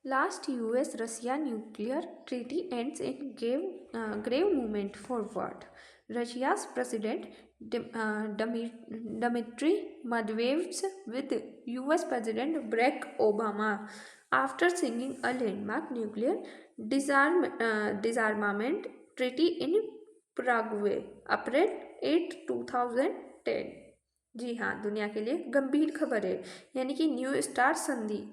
Last US Russia nuclear treaty ends in grave movement forward. Russia's President Dmitry Medvedev with US President Barack Obama after signing a landmark nuclear disarmament treaty in Paraguay, April 8, 2010। जी हाँ, दुनिया के लिए गंभीर खबर है, यानी कि new star संधि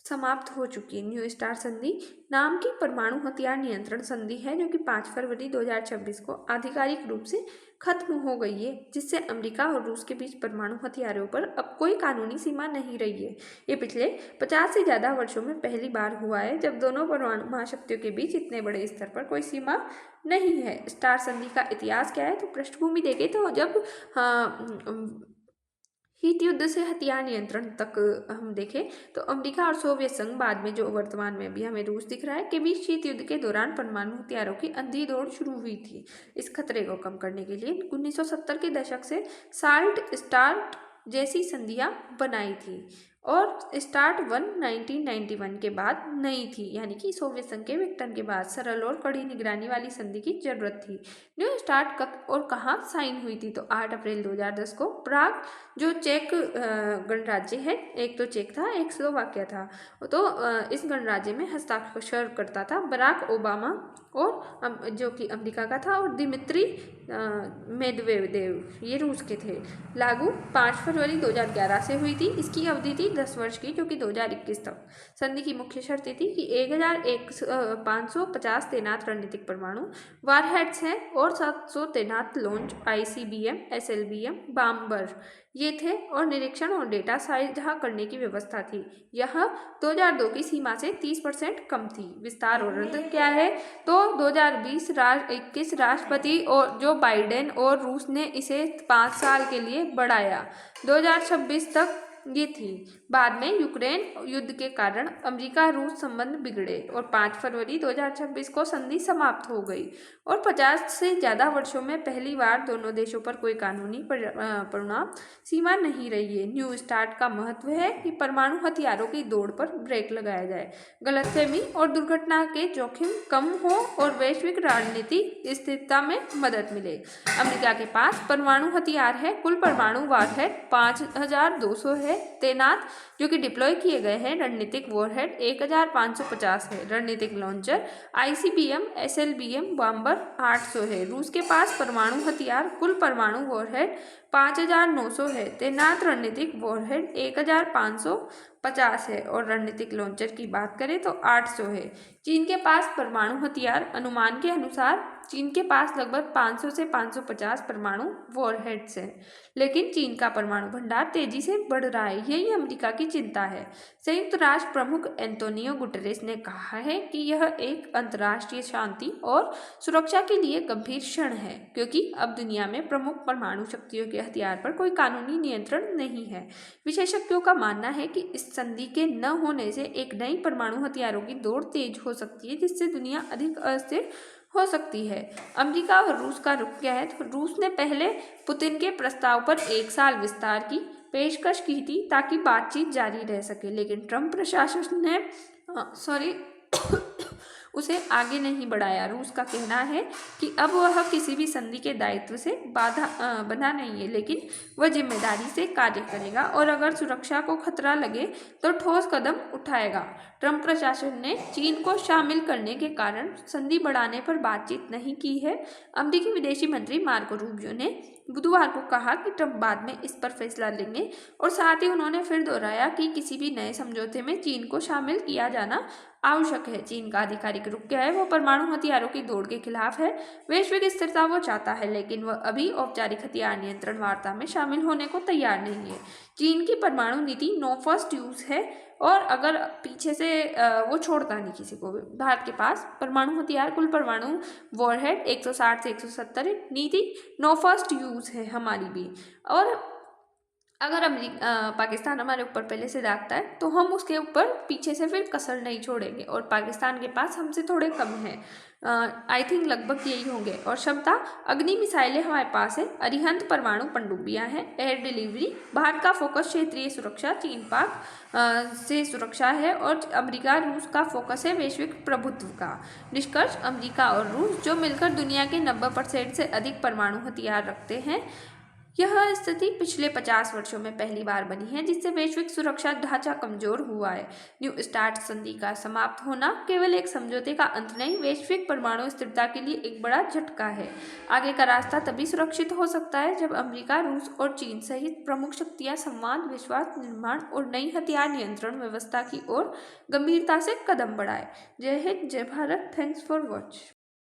समाप्त हो चुकी है। न्यू स्टार संधि नाम की परमाणु हथियार नियंत्रण संधि है जो कि 5 फरवरी 2026 को आधिकारिक रूप से खत्म हो गई है, जिससे अमेरिका और रूस के बीच परमाणु हथियारों पर अब कोई कानूनी सीमा नहीं रही है। ये पिछले 50 से ज़्यादा वर्षों में पहली बार हुआ है जब दोनों परमाणु महाशक्तियों के बीच इतने बड़े स्तर पर कोई सीमा नहीं है। स्टार संधि का इतिहास क्या है, तो पृष्ठभूमि देखें तो जब शीत युद्ध से हथियार नियंत्रण तक हम देखें तो अमेरिका और सोवियत संघ, बाद में जो वर्तमान में भी हमें रूस दिख रहा है, के बीच शीत युद्ध के दौरान परमाणु हथियारों की अंधी दौड़ शुरू हुई थी। इस खतरे को कम करने के लिए 1970 के दशक से साल्ट स्टार्ट जैसी संधियां बनाई थी और स्टार्ट 1991 के बाद नई थी, यानी कि सोवियत संघ के विघटन के बाद सरल और कड़ी निगरानी वाली संधि की जरूरत थी। न्यू स्टार्ट कब और कहाँ साइन हुई थी, तो 8 अप्रैल 2010 को प्राग, जो चेक गणराज्य है, एक तो चेक था एक स्लोवाकिया था, तो इस गणराज्य में हस्ताक्षर करता था बराक ओबामा और जो कि अमेरिका का था, और दिमित्री मेदवेदेव, ये रूस के थे। लागू 5 फरवरी 2011 से हुई थी। इसकी अवधि थी 10 वर्ष की, जो कि 2021 तक। संधि की मुख्य शर्तें थी कि 1550 तैनात रणनीतिक परमाणु वारहेड्स हैं और 700 तैनात लॉन्च ICBM, SLBM, बॉम्बर ये थे, और निरीक्षण और डेटा साझा करने की व्यवस्था थी। यह 2002 की सीमा से 30% कम थी। विस्तार और रद्द क्या है, तो 2021 राष्ट्रपति और जो बाइडेन और रूस ने इसे 5 साल के लिए बढ़ाया, 2026 तक ये थी। बाद में यूक्रेन युद्ध के कारण अमेरिका रूस संबंध बिगड़े और 5 फरवरी 2026 को संधि समाप्त हो गई, और 50 से ज़्यादा वर्षों में पहली बार दोनों देशों पर कोई कानूनी परिणाम सीमा नहीं रही है। न्यू स्टार्ट का महत्व है कि परमाणु हथियारों की दौड़ पर ब्रेक लगाया जाए, गलतफहमी और दुर्घटना के जोखिम कम हो और वैश्विक रणनीति स्थिरता में मदद मिले। अमेरिका के पास परमाणु हथियार है, कुल परमाणु वारहेड 5200 है तैनात, जो कि डिप्लॉय किए गए हैं। रणनीतिक वॉरहेड 1550 है। रणनीतिक लॉन्चर ICBM, SLBM, बॉम्बर 800 है। रूस के पास परमाणु हथियार, कुल परमाणु वॉरहेड 5900 है तैनात, रणनीतिक वॉरहेड 1550 है, और रणनीतिक लॉन्चर की बात करें तो 800 है। चीन के पास परमाणु हथियार, अनुमान के अनुसार चीन के पास लगभग 500 से 550 परमाणु वॉरहेड्स हैं, लेकिन चीन का परमाणु भंडार तेजी से बढ़ रहा है, यही अमेरिका की चिंता है। संयुक्त राष्ट्र प्रमुख एंटोनियो गुटेरेस ने कहा है कि यह एक अंतर्राष्ट्रीय शांति और सुरक्षा के लिए गंभीर क्षण है, क्योंकि अब दुनिया में प्रमुख परमाणु शक्तियों के हथियार पर कोई कानूनी नियंत्रण नहीं है। विशेषज्ञों का मानना है कि इस संधि के न होने से एक नई परमाणु हथियारों की दौड़ तेज हो सकती है, जिससे दुनिया अधिक अस्थिर हो सकती है। अमेरिका और रूस का रुख क्या है, तो रूस ने पहले पुतिन के प्रस्ताव पर 1 साल विस्तार की पेशकश की थी ताकि बातचीत जारी रह सके, लेकिन ट्रंप प्रशासन ने उसे आगे नहीं बढ़ाया। रूस का कहना है कि अब वह किसी भी संधि के दायित्व से बंधा नहीं है, लेकिन वह जिम्मेदारी से कार्य करेगा और अगर सुरक्षा को खतरा लगे तो ठोस कदम उठाएगा। ट्रंप प्रशासन ने चीन को शामिल करने के कारण संधि बढ़ाने पर बातचीत नहीं की है। अमेरिकी विदेशी मंत्री मार्को रूबियो ने बुधवार को कहा कि ट्रंप बाद में इस पर फैसला लेंगे, और साथ ही उन्होंने फिर दोहराया कि किसी भी नए समझौते में चीन को शामिल किया जाना आवश्यक है। चीन का आधिकारिक रुख क्या है, वो परमाणु हथियारों की दौड़ के खिलाफ है। वैश्विक स्थिरता वो चाहता है, लेकिन वह अभी औपचारिक हथियार नियंत्रण वार्ता में शामिल होने को तैयार नहीं है। चीन की परमाणु नीति नो फर्स्ट यूज है, और अगर पीछे से वो छोड़ता नहीं किसी को भी। भारत के पास परमाणु हथियार, कुल परमाणु वॉरहेड 160 से 170 नीति नो फर्स्ट यूज है हमारी भी। और अगर पाकिस्तान हमारे ऊपर पहले से दागता है तो हम उसके ऊपर पीछे से फिर कसर नहीं छोड़ेंगे, और पाकिस्तान के पास हमसे थोड़े कम है। आई थिंक लगभग यही होंगे। और क्षमता, अग्नि मिसाइलें हमारे पास है, अरिहंत परमाणु पनडुब्बियां हैं, एयर डिलीवरी, भारत का फोकस क्षेत्रीय सुरक्षा, चीन पाक से सुरक्षा है, और अमेरिका रूस का फोकस है वैश्विक प्रभुत्व का। निष्कर्ष, अमेरिका और रूस जो मिलकर दुनिया के 90% से अधिक परमाणु हथियार रखते हैं, यह स्थिति पिछले 50 वर्षों में पहली बार बनी है जिससे वैश्विक सुरक्षा ढांचा कमजोर हुआ है। न्यू स्टार्ट संधि का समाप्त होना केवल एक समझौते का अंत नहीं, वैश्विक परमाणु स्थिरता के लिए एक बड़ा झटका है। आगे का रास्ता तभी सुरक्षित हो सकता है जब अमेरिका, रूस और चीन सहित प्रमुख शक्तियां संवाद, विश्वास निर्माण और नई हथियार नियंत्रण व्यवस्था की ओर गंभीरता से कदम बढ़ाए। जय हिंद, जय भारत। Thanks for watch.